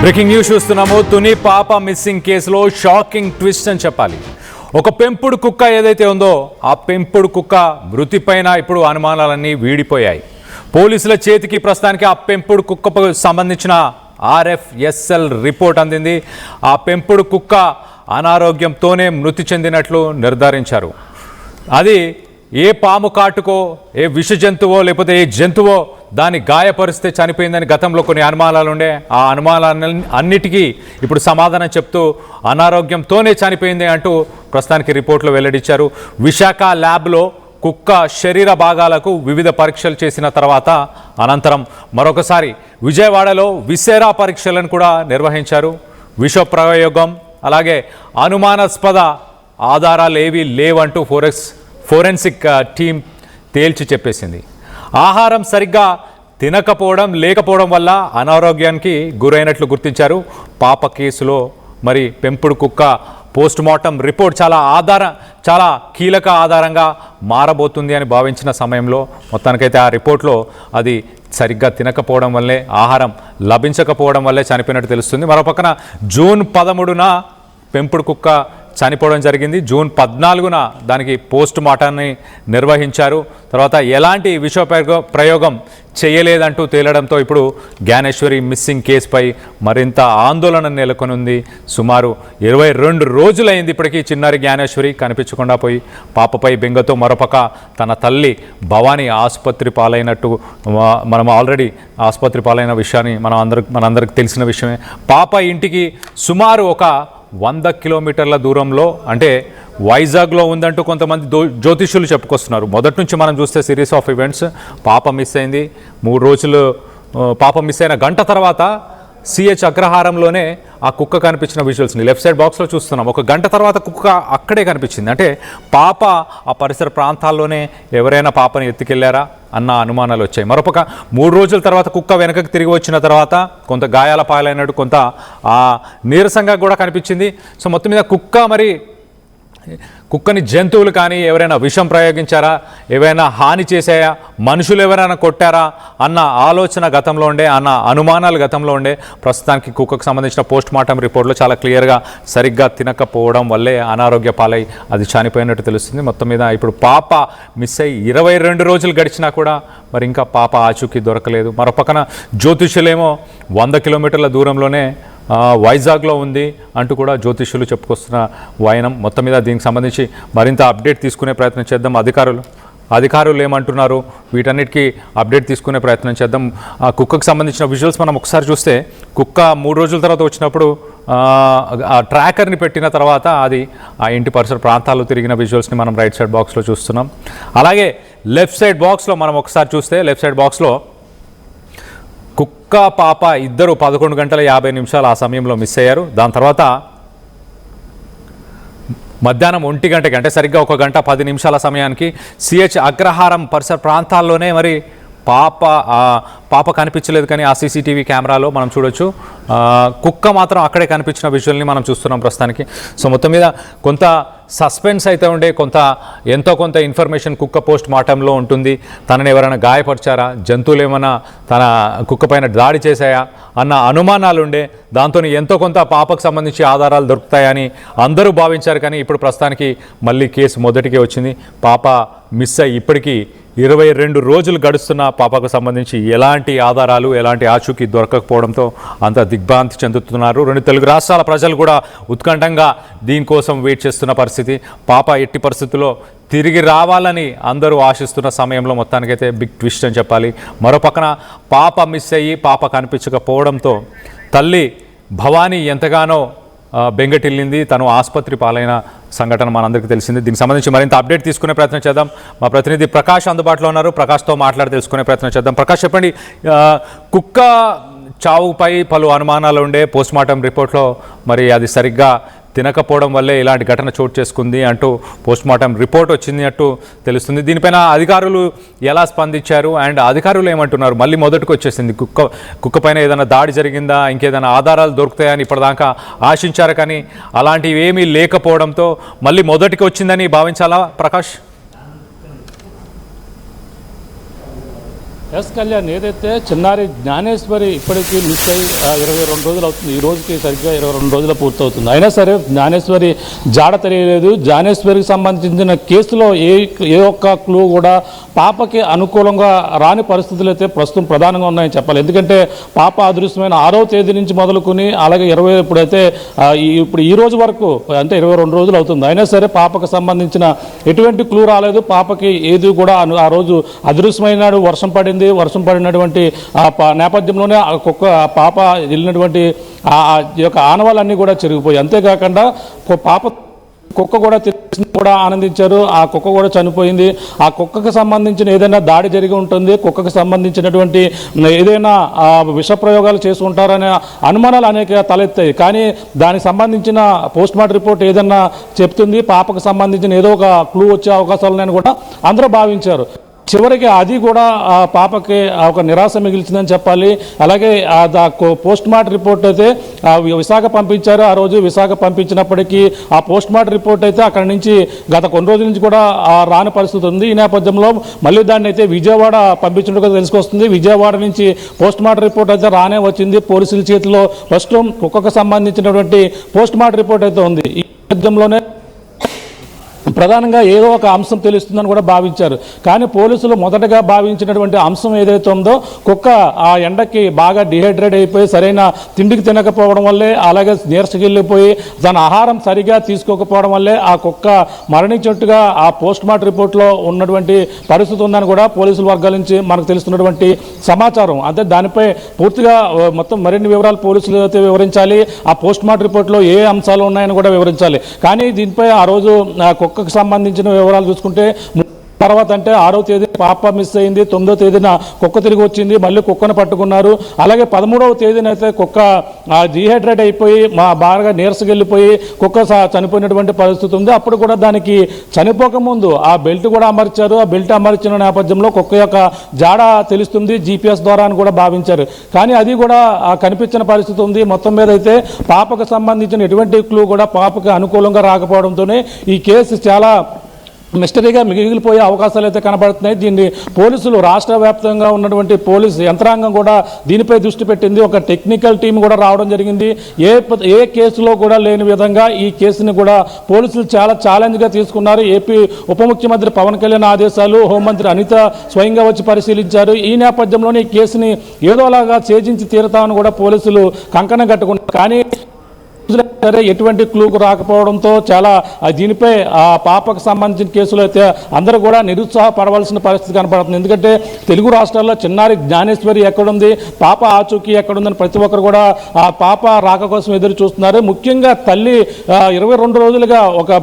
Breaking news చూస్తున్నాము. తుని పాప missing కేసులో షాకింగ్ ట్విస్ట్ అని చెప్పాలి. ఒక పెంపుడు కుక్క ఏదైతే ఉందో ఆ పెంపుడు కుక్క మృతిపైన ఇప్పుడు అనుమానాలన్నీ వీడిపోయాయి. పోలీసుల చేతికి ప్రస్తుతానికి ఆ పెంపుడు కుక్కకు సంబంధించిన RFSL రిపోర్ట్ అందింది. ఆ పెంపుడు కుక్క అనారోగ్యంతోనే మృతి చెందినట్లు నిర్ధారించారు. అది ఏ పాము కాటుకో, ఏ విష జంతువో, లేకపోతే ఏ జంతువో దాన్ని గాయపరిస్తే చనిపోయిందని గతంలో కొన్ని అనుమానాలు ఉండే. ఆ అనుమానాలన్నిటికీ ఇప్పుడు సమాధానం చెప్తూ అనారోగ్యంతోనే చనిపోయింది అంటూ ప్రస్తుతానికి రిపోర్ట్లో వెల్లడించారు. విశాఖ ల్యాబ్లో కుక్క శరీర భాగాలకు వివిధ పరీక్షలు చేసిన తర్వాత అనంతరం మరొకసారి విజయవాడలో విసేరా పరీక్షలను కూడా నిర్వహించారు. విష ప్రయోగం అలాగే అనుమానాస్పద ఆధారాలు ఏవీ లేవంటూ ఫోరెన్సిక్ టీం తేల్చి చెప్పేసింది. ఆహారం సరిగ్గా తినకపోవడం లేకపోవడం వల్ల అనారోగ్యానికి గురైనట్లు గుర్తించారు. పాప కేసులో మరి పెంపుడు కుక్క పోస్ట్ మార్టం రిపోర్ట్ చాలా కీలక ఆధారంగా మారబోతుంది అని భావించిన సమయంలో మొత్తానికైతే ఆ రిపోర్ట్లో అది సరిగ్గా తినకపోవడం వల్లే, ఆహారం లభించకపోవడం వల్లే చనిపోయినట్టు తెలుస్తుంది. మరోపక్కన జూన్ 13న పెంపుడు కుక్క చనిపోవడం జరిగింది. జూన్ 14న దానికి పోస్ట్ మార్టాన్ని నిర్వహించారు. తర్వాత ఎలాంటి విష ప్రయోగం చేయలేదంటూ తేలడంతో ఇప్పుడు జ్ఞానేశ్వరి మిస్సింగ్ కేసుపై మరింత ఆందోళన నెలకొని ఉంది. సుమారు 22 రోజులైంది ఇప్పటికీ చిన్నారి జ్ఞానేశ్వరి కనిపించకుండా పోయి. పాపపై బెంగతో మరోపక్క తన తల్లి భవానీ ఆసుపత్రి పాలైనట్టు మనం ఆల్రెడీ ఆసుపత్రి పాలైన విషయాన్ని మనందరికి తెలిసిన విషయమే. పాప ఇంటికి సుమారు ఒక 100 కిలోమీటర్ల దూరంలో అంటే వైజాగ్లో ఉందంటూ కొంతమంది జ్యోతిష్యులు చెప్పుకొస్తున్నారు. మొదటి నుంచి మనం చూస్తే సిరీస్ ఆఫ్ ఈవెంట్స్. పాప మిస్ అయింది 3 రోజులు. పాప మిస్ అయిన గంట తర్వాత CH అగ్రహారంలోనే ఆ కుక్క కనిపించిన విజువల్స్ని లెఫ్ట్ సైడ్ బాక్స్లో చూస్తున్నాం. ఒక గంట తర్వాత కుక్క అక్కడే కనిపించింది. అంటే పాప ఆ పరిసర ప్రాంతాల్లోనే ఎవరైనా పాపని ఎత్తుకెళ్లారా అన్న అనుమానాలు వచ్చాయి. మరొక 3 రోజుల తర్వాత కుక్క వెనకకి తిరిగి వచ్చిన తర్వాత కొంత గాయాల పాలైనట్టు, కొంత నీరసంగా కూడా కనిపించింది. సో మొత్తం మీద కుక్కని జంతువులు కానీ ఎవరైనా విషం ప్రయోగించారా, ఏవైనా హాని చేశాయా, మనుషులు ఎవరైనా కొట్టారా అన్న ఆలోచన గతంలో ఉండే, అన్న అనుమానాలు గతంలో ఉండే. ప్రస్తుతానికి కుక్కకు సంబంధించిన పోస్ట్ మార్టం రిపోర్ట్లో చాలా క్లియర్గా సరిగ్గా తినకపోవడం వల్లే అనారోగ్య పాలై అది చనిపోయినట్టు తెలుస్తుంది. మొత్తం మీద ఇప్పుడు పాప మిస్ అయ్యి 22 రోజులు గడిచినా కూడా మరి ఇంకా పాప ఆచూకీ దొరకలేదు. మరోపక్కన జ్యోతిష్యులేమో 100 కిలోమీటర్ల దూరంలోనే వైజాగ్లో ఉంది అంటూ కూడా జ్యోతిష్యులు చెప్పుకొస్తున్న వాయనం. మొత్తం మీద దీనికి సంబంధించి మరింత అప్డేట్ తీసుకునే ప్రయత్నం చేద్దాం. అధికారులు ఏమంటున్నారు వీటన్నిటికీ అప్డేట్ తీసుకునే ప్రయత్నం చేద్దాం. ఆ కుక్కకు సంబంధించిన విజువల్స్ మనం ఒకసారి చూస్తే, కుక్క 3 రోజుల తర్వాత వచ్చినప్పుడు ఆ ట్రాకర్ని పెట్టిన తర్వాత అది ఆ ఇంటి పరిసర ప్రాంతాల్లో తిరిగిన విజువల్స్ని మనం రైట్ సైడ్ బాక్స్లో చూస్తున్నాం. అలాగే లెఫ్ట్ సైడ్ బాక్స్లో మనం ఒకసారి చూస్తే, లెఫ్ట్ సైడ్ బాక్స్లో కుక్క పాప ఇద్దరు 11 గంటల 50 నిమిషాలు ఆ సమయంలో మిస్ అయ్యారు. దాని తర్వాత మధ్యాహ్నం 1 గంటకి అంటే సరిగ్గా 1 గంట 10 నిమిషాల సమయానికి CH అగ్రహారం పరిసర ప్రాంతాల్లోనే మరి పాప కనిపించలేదు. కానీ ఆ CCTV కెమెరాలో మనం చూడొచ్చు కుక్క మాత్రం అక్కడే కనిపించిన విజువల్ని మనం చూస్తున్నాం ప్రస్తుతానికి. సో మొత్తం మీద కొంత సస్పెన్స్ అయితే ఉండే, ఎంతో కొంత ఇన్ఫర్మేషన్ కుక్క పోస్ట్ మార్టంలో ఉంటుంది. తనని ఎవరైనా గాయపరిచారా, జంతువులు ఏమైనా తన కుక్క పైన దాడి చేశాయా అన్న అనుమానాలు ఉండే. దాంతో ఎంతో కొంత పాపకు సంబంధించి ఆధారాలు దొరుకుతాయని అందరూ భావించారు. కానీ ఇప్పుడు ప్రస్తుతానికి మళ్ళీ కేసు మొదటికే వచ్చింది. పాప మిస్ అయ్యి ఇప్పటికీ 22 రోజులు గడుస్తున్న పాపకు సంబంధించి ఎలాంటి ఆధారాలు, ఎలాంటి ఆచూకీ దొరకకపోవడంతో అంత దిగ్భ్రాంతి చెందుతున్నారు. 2 తెలుగు రాష్ట్రాల ప్రజలు కూడా ఉత్కంఠంగా దీనికోసం వెయిట్ చేస్తున్న పరిస్థితి. పాప ఎట్టి పరిస్థితుల్లో తిరిగి రావాలని అందరూ ఆశిస్తున్న సమయంలో మొత్తానికైతే బిగ్ ట్విస్ట్ అని చెప్పాలి. మరోపక్కన పాప మిస్ అయ్యి పాప కనిపించకపోవడంతో తల్లి భవానీ ఎంతగానో బెంగటిల్లింది. తను ఆసుపత్రి పాలైన సంఘటన మనందరికీ తెలిసింది. దీనికి సంబంధించి మరింత అప్డేట్ తీసుకునే ప్రయత్నం చేద్దాం. మా ప్రతినిధి ప్రకాష్ అందుబాటులో ఉన్నారు. ప్రకాష్తో మాట్లాడి తెలుసుకునే ప్రయత్నం చేద్దాం. ప్రకాష్, చెప్పండి, కుక్క చావుపై పలు అనుమానాలు ఉండే. పోస్ట్ మార్టం రిపోర్ట్లో మరి అది సరిగ్గా తినకపోవడం వల్లే ఇలాంటి ఘటన చోటు చేసుకుంది అంటూ పోస్ట్ మార్టం రిపోర్ట్ వచ్చింది అంటూ తెలుస్తుంది. దీనిపైన అధికారులు ఎలా స్పందించారు అండ్ అధికారులు ఏమంటున్నారు? మళ్ళీ మొదటికి వచ్చేసింది కుక్క పైన ఏదైనా దాడి జరిగిందా, ఇంకేదైనా ఆధారాలు దొరుకుతాయని ఇప్పటిదాకా ఆశించారు. కానీ అలాంటివి ఏమీ లేకపోవడంతో మళ్ళీ మొదటికి వచ్చిందని భావించాలా ప్రకాష్? ఎస్ కళ్యాణ్, ఏదైతే చిన్నారి జ్ఞానేశ్వరి ఇప్పటికీ మిస్ అయ్యి 22 రోజులు అవుతుంది. ఈ రోజుకి సరిగ్గా 22 రోజులు పూర్తవుతుంది. అయినా సరే జ్ఞానేశ్వరి జాడ తెలియలేదు. జ్ఞానేశ్వరికి సంబంధించిన కేసులో ఏ ఒక్క క్లూ కూడా పాపకి అనుకూలంగా రాని పరిస్థితులు అయితే ప్రస్తుతం ప్రధానంగా ఉన్నాయని చెప్పాలి. ఎందుకంటే పాప అదృశ్యమైన 6వ తేదీ నుంచి మొదలుకొని అలాగే ఇప్పుడు ఈ రోజు వరకు అంటే 22 రోజులు అవుతుంది. అయినా సరే పాపకు సంబంధించిన ఎటువంటి క్లూ రాలేదు. పాపకి ఏది కూడా ఆ రోజు అదృశ్యమైన వర్షం పడినటువంటి నేపథ్యంలోనే పాప వెళ్ళినటువంటి యొక్క ఆనవాళ్ళన్నీ కూడా చెరిగిపోయి, అంతేకాకుండా పాప కుక్క కూడా ఆనందించారు. ఆ కుక్క కూడా చనిపోయింది. ఆ కుక్కకు సంబంధించిన ఏదైనా దాడి జరిగి ఉంటుంది, కుక్కకు సంబంధించినటువంటి ఏదైనా విష ప్రయోగాలు చేసుకుంటారనే అనుమానాలు అనేక తలెత్తాయి. కానీ దానికి సంబంధించిన పోస్ట్ మార్టం రిపోర్ట్ ఏదైనా చెప్తుంది, పాపకు సంబంధించిన ఏదో ఒక క్లూ వచ్చే అవకాశాలున్నాయని కూడా అందరూ భావించారు. చివరికి అది కూడా ఆ పాపకి ఒక నిరాశ మిగిల్చిందని చెప్పాలి. అలాగే పోస్ట్ మార్టం రిపోర్ట్ అయితే విశాఖ పంపించారు. ఆ రోజు విశాఖ పంపించినప్పటికీ ఆ పోస్ట్ మార్టం రిపోర్ట్ అయితే అక్కడి నుంచి గత కొన్ని రోజుల నుంచి కూడా రాని పరిస్థితి ఉంది. ఈ నేపథ్యంలో మళ్ళీ దాన్ని అయితే విజయవాడ పంపించినట్టుగా తెలుసుకొస్తుంది. విజయవాడ నుంచి పోస్ట్ మార్టం రిపోర్ట్ అయితే రానే వచ్చింది. పోలీసుల చేతిలో ప్రస్తుతం కుక్కకు సంబంధించినటువంటి పోస్ట్ మార్టం రిపోర్ట్ అయితే ఉంది. ఈ నేపథ్యంలోనే ప్రధానంగా ఏదో ఒక అంశం తెలుస్తుందని కూడా భావించారు. కానీ పోలీసులు మొదటగా భావించినటువంటి అంశం ఏదైతే ఉందో, కుక్క ఆ ఎండకి బాగా డిహైడ్రేట్ అయిపోయి సరైన తిండికి తినకపోవడం వల్లే, అలాగే నీరసకెళ్ళిపోయి తన ఆహారం సరిగా తీసుకోకపోవడం వల్లే ఆ కుక్క మరణించినట్టుగా ఆ పోస్ట్ మార్టం రిపోర్ట్లో ఉన్నటువంటి పరిస్థితి ఉందని కూడా పోలీసుల వర్గాల నుంచి మనకు తెలుస్తున్నటువంటి సమాచారం. అంటే దానిపై పూర్తిగా మొత్తం మరిన్ని వివరాలు పోలీసులు అయితే వివరించాలి. ఆ పోస్ట్ మార్టం రిపోర్ట్లో ఏ అంశాలు ఉన్నాయని కూడా వివరించాలి. కానీ దీనిపై ఆ రోజు కుక్కకు సంబంధించిన వివరాలు చూసుకుంటే తర్వాత అంటే 6వ తేదీ పాప మిస్ అయింది, 9వ తేదీన కుక్క తిరిగి వచ్చింది, మళ్ళీ కుక్కను పట్టుకున్నారు. అలాగే 13వ తేదీన అయితే కుక్క డిహైడ్రేట్ అయిపోయి బాగా నీరసకెళ్ళిపోయి కుక్క చనిపోయినటువంటి పరిస్థితి ఉంది. అప్పుడు కూడా దానికి చనిపోకముందు ఆ బెల్ట్ కూడా అమర్చారు. ఆ బెల్ట్ అమర్చిన నేపథ్యంలో కుక్క యొక్క జాడ తెలుస్తుంది జీపీఎస్ ద్వారా అని కూడా భావించారు. కానీ అది కూడా కనిపించిన పరిస్థితి ఉంది. మొత్తం మీద అయితే పాపకు సంబంధించిన ఎటువంటి క్లూ కూడా పాపకు అనుకూలంగా రాకపోవడంతోనే ఈ కేసు చాలా మిస్టరీగా మిగిలిపోయే అవకాశాలు అయితే కనబడుతున్నాయి. దీన్ని పోలీసులు రాష్ట్ర వ్యాప్తంగా ఉన్నటువంటి పోలీసు యంత్రాంగం కూడా దీనిపై దృష్టి పెట్టింది. ఒక టెక్నికల్ టీం కూడా రావడం జరిగింది. ఏ కేసులో కూడా లేని విధంగా ఈ కేసుని కూడా పోలీసులు చాలా ఛాలెంజ్గా తీసుకున్నారు. ఏపీ ఉప ముఖ్యమంత్రి పవన్ కళ్యాణ్ ఆదేశాలు, హోంమంత్రి అనిత స్వయంగా వచ్చి పరిశీలించారు. ఈ నేపథ్యంలోనే ఈ కేసుని ఏదోలాగా ఛేదించి తీరుతామని కూడా పోలీసులు కంకణం కట్టుకున్నారు. కానీ సరే ఎటువంటి క్లూకు రాకపోవడంతో చాలా దీనిపై పాపకు సంబంధించిన కేసులో అయితే అందరూ కూడా నిరుత్సాహపడవలసిన పరిస్థితి కనపడుతుంది. ఎందుకంటే తెలుగు రాష్ట్రాల్లో చిన్నారి జ్ఞానేశ్వరి ఎక్కడుంది, పాప ఆచూకీ ఎక్కడుందని ప్రతి ఒక్కరు కూడా ఆ పాప రాక కోసం ఎదురు చూస్తున్నారు. ముఖ్యంగా తల్లి 22 రోజులుగా ఒక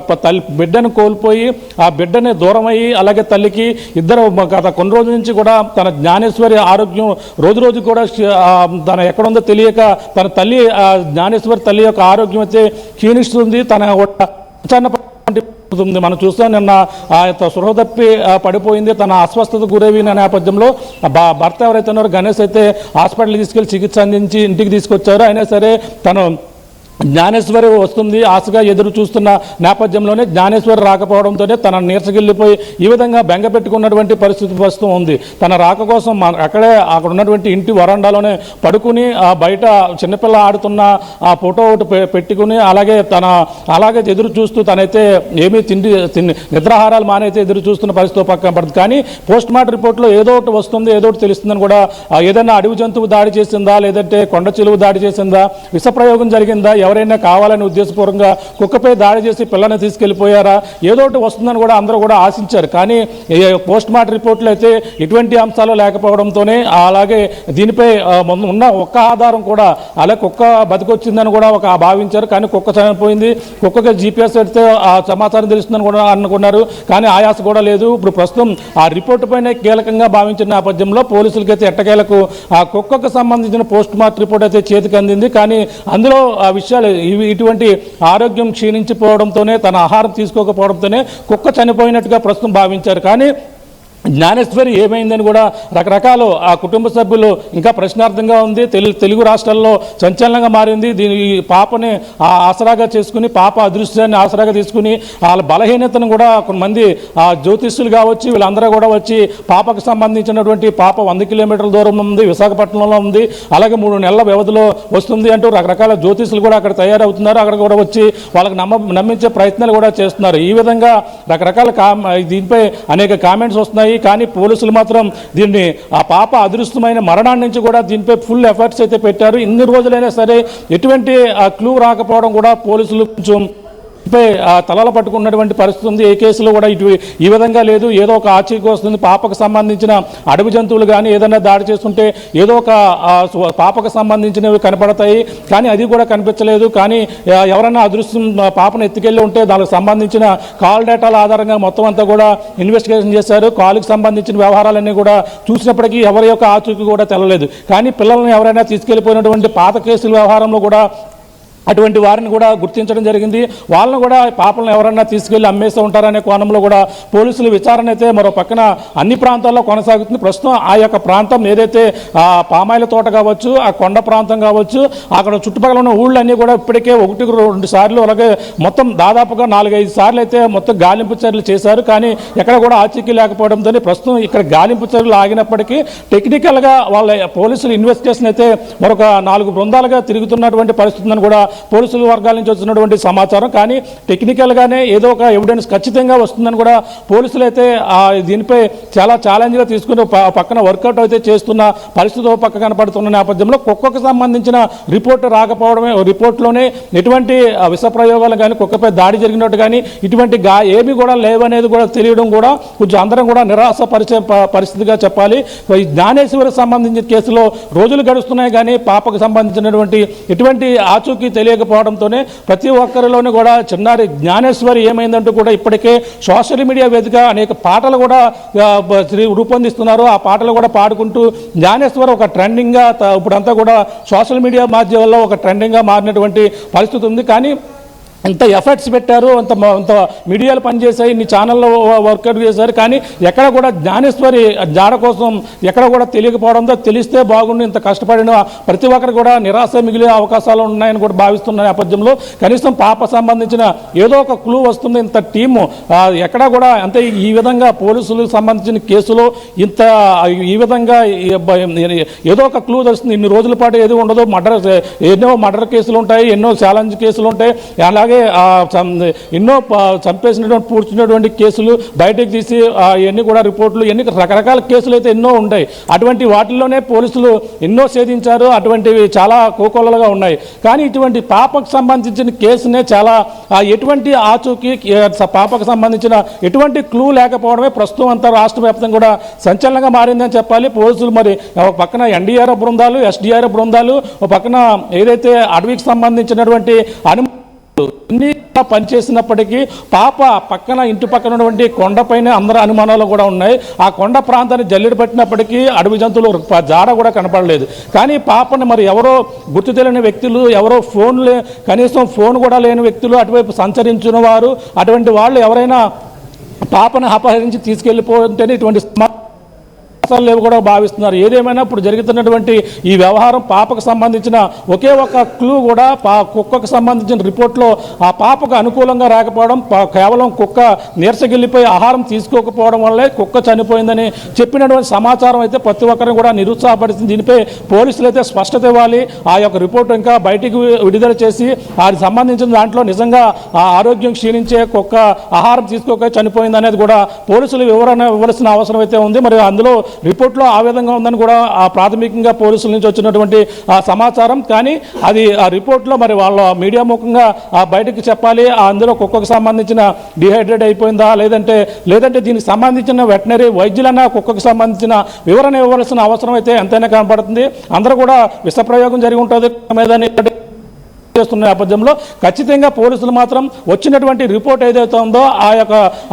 బిడ్డను కోల్పోయి ఆ బిడ్డని దూరం అయ్యి, అలాగే తల్లికి ఇద్దరు గత కొన్ని రోజుల నుంచి కూడా తన జ్ఞానేశ్వరి ఆరోగ్యం రోజు కూడా తన ఎక్కడుందో తెలియక తన తల్లి జ్ఞానేశ్వరి తల్లి యొక్క ఆరోగ్యం అయితే క్షీణిస్తుంది. తన మనం చూస్తాం నిన్న సృహ తప్పి పడిపోయింది. తన అస్వస్థత గురైన నేపథ్యంలో భర్త ఎవరైతే ఉన్నారో గణేష్ అయితే హాస్పిటల్కి తీసుకెళ్లి చికిత్స అందించి ఇంటికి తీసుకొచ్చారు. అయినా సరే తను జ్ఞానేశ్వరి వస్తుంది ఆశగా ఎదురు చూస్తున్న నేపథ్యంలోనే జ్ఞానేశ్వరి రాకపోవడంతోనే తన నీరసగిల్లిపోయి ఈ విధంగా బెంగ పెట్టుకున్నటువంటి పరిస్థితి ప్రస్తుతం ఉంది. తన రాక కోసం అక్కడ ఉన్నటువంటి ఇంటి వరండాలోనే పడుకుని బయట చిన్నపిల్ల ఆడుతున్న ఆ ఫోటో ఒకటి పెట్టుకుని అలాగే ఎదురు చూస్తూ తనైతే ఏమీ నిద్రాహారాలు మానైతే ఎదురు చూస్తున్న పరిస్థితి పక్కన పడుతుంది. కానీ పోస్ట్ మార్టం రిపోర్ట్లో ఏదో ఒకటి వస్తుంది, ఏదో ఒకటి తెలుస్తుందని కూడా ఏదైనా అడవి జంతువు దాడి చేసిందా, లేదంటే కొండ చిలువు దాడి చేసిందా, విష ప్రయోగం జరిగిందా, ఎవరైనా కావాలని ఉద్దేశపూర్వకంగా కుక్కపై దాడి చేసి పిల్లని తీసుకెళ్లిపోయారా, ఏదో ఒకటి వస్తుందని కూడా అందరూ కూడా ఆశించారు. కానీ పోస్ట్ మార్టం రిపోర్ట్లో అయితే ఎటువంటి అంశాలు లేకపోవడంతోనే అలాగే దీనిపై ఉన్న ఒక్క ఆధారం కూడా అలా కుక్క బతికొచ్చిందని కూడా భావించారు. కానీ కుక్క చనిపోయింది, కుక్కకి జీపీఎస్ పెడితే ఆ సమాచారం తెలుస్తుందని కూడా అనుకున్నారు. కానీ ఆయాస కూడా లేదు. ఇప్పుడు ప్రస్తుతం ఆ రిపోర్టు పైన కీలకంగా భావించిన నేపథ్యంలో పోలీసులకైతే ఎట్టకేలకు ఆ కుక్కకు సంబంధించిన పోస్ట్ మార్టం రిపోర్ట్ అయితే చేతికి అందింది. కానీ అందులో ఆ విషయాలు ఇటువంటి ఆరోగ్యం క్షీణించిపోవడంతోనే తన ఆహారం తీసుకోకపోవడంతోనే కుక్క చనిపోయినట్టుగా ప్రస్తుతం భావించారు. కానీ జ్ఞానేశ్వరి ఏమైందని కూడా రకరకాల ఆ కుటుంబ సభ్యులు ఇంకా ప్రశ్నార్థంగా ఉంది. తెలుగు రాష్ట్రాల్లో సంచలనంగా మారింది. దీని ఈ పాపని ఆసరాగా చేసుకుని, పాప అదృశ్యాన్ని ఆసరాగా తీసుకుని వాళ్ళ బలహీనతను కూడా కొంతమంది జ్యోతిష్యులు కావచ్చు వీళ్ళందరూ కూడా వచ్చి పాపకు సంబంధించినటువంటి పాప 100 కిలోమీటర్ల దూరం ఉంది, విశాఖపట్నంలో ఉంది, అలాగే 3 నెలల వ్యవధిలో వస్తుంది అంటూ రకరకాల జ్యోతిష్యులు కూడా అక్కడ తయారవుతున్నారు. అక్కడ కూడా వచ్చి వాళ్ళకి నమ్మించే ప్రయత్నాలు కూడా చేస్తున్నారు. ఈ విధంగా రకరకాల దీనిపై అనేక కామెంట్స్ వస్తున్నాయి. కానీ పోలీసులు మాత్రం దీన్ని ఆ పాప అదృష్టమైన మరణాన్ని నుంచి కూడా దీనిపై ఫుల్ ఎఫర్ట్స్ అయితే పెట్టారు. ఇన్ని రోజులైనా సరే ఎటువంటి క్లూ రాకపోవడం కూడా పోలీసులు కొంచెం తలలు పట్టుకున్నటువంటి పరిస్థితి ఉంది. ఏ కేసులో కూడా ఈ విధంగా లేదు. ఏదో ఒక ఆచూకీ వస్తుంది. పాపకు సంబంధించిన అడవి జంతువులు కానీ ఏదైనా దాడి చేస్తుంటే ఏదో ఒక పాపకు సంబంధించినవి కనపడతాయి, కానీ అది కూడా కనిపించలేదు. కానీ ఎవరైనా అదృష్టం పాపను ఎత్తుకెళ్ళి ఉంటే దానికి సంబంధించిన కాల్ డేటాల ఆధారంగా మొత్తం అంతా కూడా ఇన్వెస్టిగేషన్ చేశారు. కాలుకి సంబంధించిన వ్యవహారాలన్నీ కూడా చూసినప్పటికీ ఎవరి యొక్క ఆచూకీ కూడా తెలలేదు. కానీ పిల్లల్ని ఎవరైనా తీసుకెళ్లిపోయినటువంటి పాత కేసుల వ్యవహారంలో కూడా అటువంటి వారిని కూడా గుర్తించడం జరిగింది. వాళ్ళని కూడా పాపలను ఎవరన్నా తీసుకెళ్లి అమ్మేస్తూ ఉంటారనే కోణంలో కూడా పోలీసుల విచారణ అయితే మరో పక్కన అన్ని ప్రాంతాల్లో కొనసాగుతుంది. ప్రస్తుతం ఆ యొక్క ప్రాంతం ఏదైతే పామాయిల తోట కావచ్చు, ఆ కొండ ప్రాంతం కావచ్చు, అక్కడ చుట్టుపక్కల ఉన్న ఊళ్ళన్నీ కూడా ఇప్పటికే 1-2 సార్లు, అలాగే మొత్తం దాదాపుగా 4-5 సార్లు అయితే మొత్తం గాలింపు చర్యలు చేశారు. కానీ ఎక్కడ కూడా ఆచూకీ లేకపోవడంతో ప్రస్తుతం ఇక్కడ గాలింపు చర్యలు ఆగినప్పటికీ టెక్నికల్గా వాళ్ళ పోలీసులు ఇన్వెస్టిగేషన్ అయితే మరొక 4 బృందాలుగా తిరుగుతున్నటువంటి పరిస్థితులను కూడా పోలీసుల వర్గాల నుంచి వచ్చినటువంటి సమాచారం. కానీ టెక్నికల్గానే ఏదో ఒక ఎవిడెన్స్ ఖచ్చితంగా వస్తుందని కూడా పోలీసులు అయితే దీనిపై చాలా ఛాలెంజ్గా తీసుకుని పక్కన వర్కౌట్ అయితే చేస్తున్న పరిస్థితి పక్క కనపడుతున్న నేపథ్యంలో కుక్కకు సంబంధించిన రిపోర్ట్ రాకపోవడమే, రిపోర్ట్లోనే ఎటువంటి విష ప్రయోగాలు కానీ కుక్కపై దాడి జరిగినట్టు కానీ ఇటువంటి ఏమీ కూడా లేవనేది కూడా తెలియడం కూడా కొంచెం అందరం కూడా నిరాశపరిచే పరిస్థితిగా చెప్పాలి. ఈ జ్ఞానేశ్వరికి సంబంధించిన కేసులో రోజులు గడుస్తున్నాయి కానీ పాపకు సంబంధించినటువంటి ఎటువంటి ఆచూకీ తెలియకపోవడంతోనే ప్రతి ఒక్కరిలోనూ కూడా చిన్నారి జ్ఞానేశ్వరి ఏమైందంటూ కూడా ఇప్పటికే సోషల్ మీడియా వేదిక అనేక పాటలు కూడా రూపొందిస్తున్నారు. ఆ పాటలు కూడా పాడుకుంటూ జ్ఞానేశ్వరి ఒక ట్రెండింగ్గా ఇప్పుడంతా కూడా సోషల్ మీడియా మాధ్యమాల్లో ఒక ట్రెండింగ్గా మారినటువంటి పరిస్థితి ఉంది. కానీ ఎంత ఎఫర్ట్స్ పెట్టారు, అంత మీడియాలు పనిచేశాయి, ఇన్ని ఛానల్లో వర్కౌట్ చేశారు, కానీ ఎక్కడ కూడా జ్ఞానేశ్వరి జాడ కోసం ఎక్కడ కూడా తెలియకపోవడంతో తెలిస్తే బాగుండి ఇంత కష్టపడిన ప్రతి ఒక్కరు కూడా నిరాశ మిగిలే అవకాశాలు ఉన్నాయని కూడా భావిస్తున్న నేపథ్యంలో కనీసం పాప సంబంధించిన ఏదో ఒక క్లూ వస్తుంది. ఇంత టీము ఎక్కడ కూడా అంటే ఈ విధంగా పోలీసులకు సంబంధించిన కేసులో ఇంత ఈ విధంగా ఏదో ఒక క్లూ తెలుస్తుంది. ఇన్ని రోజుల పాటు ఏది ఉండదు. ఎన్నో మర్డర్ కేసులు ఉంటాయి, ఎన్నో ఛాలెంజ్ కేసులు ఉంటాయి, అలాగే ఎన్నో చంపేసినటువంటి పూడ్చినటువంటి కేసులు బయటకు తీసి ఇవన్నీ కూడా రిపోర్ట్లు ఎన్ని రకరకాల కేసులు అయితే ఎన్నో ఉంటాయి. అటువంటి వాటిల్లోనే పోలీసులు ఎన్నో ఛేదించారు. అటువంటివి చాలా కోకొల్లలుగా ఉన్నాయి. కానీ ఇటువంటి పాపకు సంబంధించిన కేసునే చాలా ఎటువంటి ఆచూకీ పాపకు సంబంధించిన ఎటువంటి క్లూ లేకపోవడమే ప్రస్తుతం అంతా రాష్ట్ర వ్యాప్తంగా కూడా సంచలనంగా మారిందని చెప్పాలి. పోలీసులు మరి ఒక పక్కన ఎన్డీఆర్ఎఫ్ బృందాలు, ఎస్డీఆర్ఎఫ్ బృందాలు, ఒక పక్కన ఏదైతే అడవికి సంబంధించినటువంటి పనిచేసినప్పటికీ పాప పక్కన ఇంటి పక్కన ఉన్నటువంటి కొండపైన అందరూ అనుమానాలు కూడా ఉన్నాయి. ఆ కొండ ప్రాంతాన్ని జల్లెడ పట్టినప్పటికీ అడవి జంతువులు జాడ కూడా కనపడలేదు. కానీ పాపని మరి ఎవరో గుర్తు తెలియని వ్యక్తులు, ఎవరో కనీసం ఫోన్ కూడా లేని వ్యక్తులు అటువైపు సంచరించిన వారు, అటువంటి వాళ్ళు ఎవరైనా పాపను అపహరించి తీసుకెళ్ళిపోతేనే ఇటువంటి లేవు కూడా భావిస్తున్నారు. ఏదేమైనా ఇప్పుడు జరుగుతున్నటువంటి ఈ వ్యవహారం పాపకు సంబంధించిన ఒకే ఒక క్లూ కూడా కుక్కకు సంబంధించిన రిపోర్ట్లో ఆ పాపకు అనుకూలంగా రాకపోవడం, కేవలం కుక్క నీరసగిల్లిపోయి ఆహారం తీసుకోకపోవడం వల్లే కుక్క చనిపోయిందని చెప్పినటువంటి సమాచారం అయితే ప్రతి ఒక్కరిని కూడా నిరుత్సాహపడుతుంది. దీనిపై పోలీసులు అయితే స్పష్టత ఇవ్వాలి. ఆ యొక్క రిపోర్ట్ ఇంకా బయటికి విడుదల చేసి వారికి సంబంధించిన దాంట్లో నిజంగా ఆ ఆరోగ్యం క్షీణించే కుక్క ఆహారం తీసుకోక చనిపోయింది అనేది కూడా పోలీసులు వివరణ ఇవ్వాల్సిన అవసరం అయితే ఉంది. మరి అందులో రిపోర్ట్లో ఆ విధంగా ఉందని కూడా ప్రాథమికంగా పోలీసుల నుంచి వచ్చినటువంటి సమాచారం. కానీ అది ఆ రిపోర్ట్లో మరి వాళ్ళ మీడియా ముఖంగా బయటకు చెప్పాలి. అందులో కుక్కకు సంబంధించిన డిహైడ్రేట్ అయిపోయిందా, లేదంటే దీనికి సంబంధించిన వెటనరీ వైద్యులన్నా కుక్కకు సంబంధించిన వివరణ ఇవ్వాల్సిన అవసరం అయితే ఎంతైనా కనపడుతుంది. అందరూ కూడా విషప్రయోగం జరిగి ఉంటుంది చేస్తున్న నేపథ్యంలో ఖచ్చితంగా పోలీసులు మాత్రం వచ్చినటువంటి రిపోర్ట్ ఏదైతే ఉందో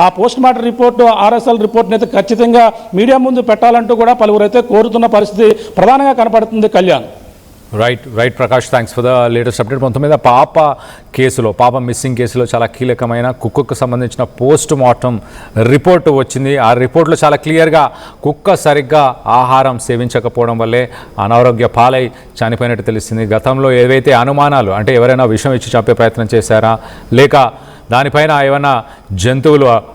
ఆ పోస్ట్ మార్టం రిపోర్టు, ఆర్ఎస్ఎల్ రిపోర్ట్ని అయితే ఖచ్చితంగా మీడియా ముందు పెట్టాలంటూ కూడా పలువురు అయితే కోరుతున్న పరిస్థితి ప్రధానంగా కనపడుతుంది. Kalyan. Right Prakash, thanks for the latest update. మొత్తం మీద పాప మిస్సింగ్ కేసులో చాలా కీలకమైన కుక్కకు సంబంధించిన పోస్ట్ మార్టం రిపోర్టు వచ్చింది. ఆ రిపోర్ట్లో చాలా క్లియర్గా కుక్క సరిగ్గా ఆహారం సేవించకపోవడం వల్లే అనారోగ్య పాలై చనిపోయినట్టు తెలిసింది. గతంలో ఏవైతే అనుమానాలు, అంటే ఎవరైనా విషం ఇచ్చి చంపే ప్రయత్నం చేశారా, లేక దానిపైన ఏమైనా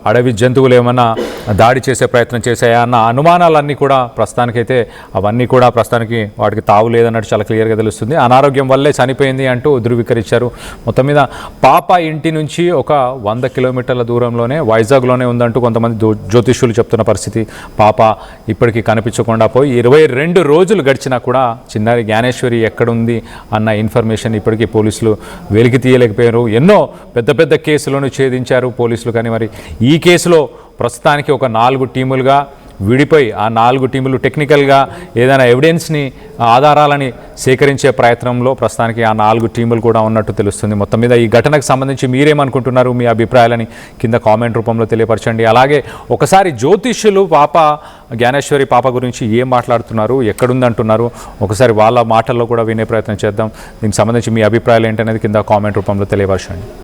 అడవి జంతువులు ఏమైనా దాడి చేసే ప్రయత్నం చేశాయా అన్న అనుమానాలన్నీ కూడా ప్రస్తుతానికైతే ప్రస్తుతానికి వాటికి తావు లేదన్నట్టు చాలా క్లియర్గా తెలుస్తుంది. అనారోగ్యం వల్లే చనిపోయింది అంటూ ధృవీకరించారు. మొత్తం మీద పాప ఇంటి నుంచి ఒక 100 కిలోమీటర్ల దూరంలోనే వైజాగ్లోనే ఉందంటూ కొంతమంది జ్యోతిష్యులు చెప్తున్న పరిస్థితి. పాప ఇప్పటికీ కనిపించకుండా పోయి 22 రోజులు గడిచినా కూడా చిన్నారి జ్ఞానేశ్వరి ఎక్కడుంది అన్న ఇన్ఫర్మేషన్ ఇప్పటికీ పోలీసులు వెలికి తీయలేకపోయారు. ఎన్నో పెద్ద కేసులను ఛేదించారు పోలీసులు. కానీ మరి ఈ కేసులో ప్రస్తుతానికి ఒక 4 టీములుగా విడిపోయి ఆ 4 టీములు టెక్నికల్గా ఏదైనా ఎవిడెన్స్ని, ఆధారాలని సేకరించే ప్రయత్నంలో ప్రస్తుతానికి ఆ 4 టీములు కూడా ఉన్నట్టు తెలుస్తుంది. మొత్తం మీద ఈ ఘటనకు సంబంధించి మీరేమనుకుంటున్నారు, మీ అభిప్రాయాలని కింద కామెంట్ రూపంలో తెలియపరచండి. అలాగే ఒకసారి జ్యోతిష్యులు జ్ఞానేశ్వరి పాప గురించి ఏం మాట్లాడుతున్నారు, ఎక్కడుందంటున్నారు, ఒకసారి వాళ్ళ మాటల్లో కూడా వినే ప్రయత్నం చేద్దాం. దీనికి సంబంధించి మీ అభిప్రాయాలు ఏంటనేది కింద కామెంట్ రూపంలో తెలియపరచండి.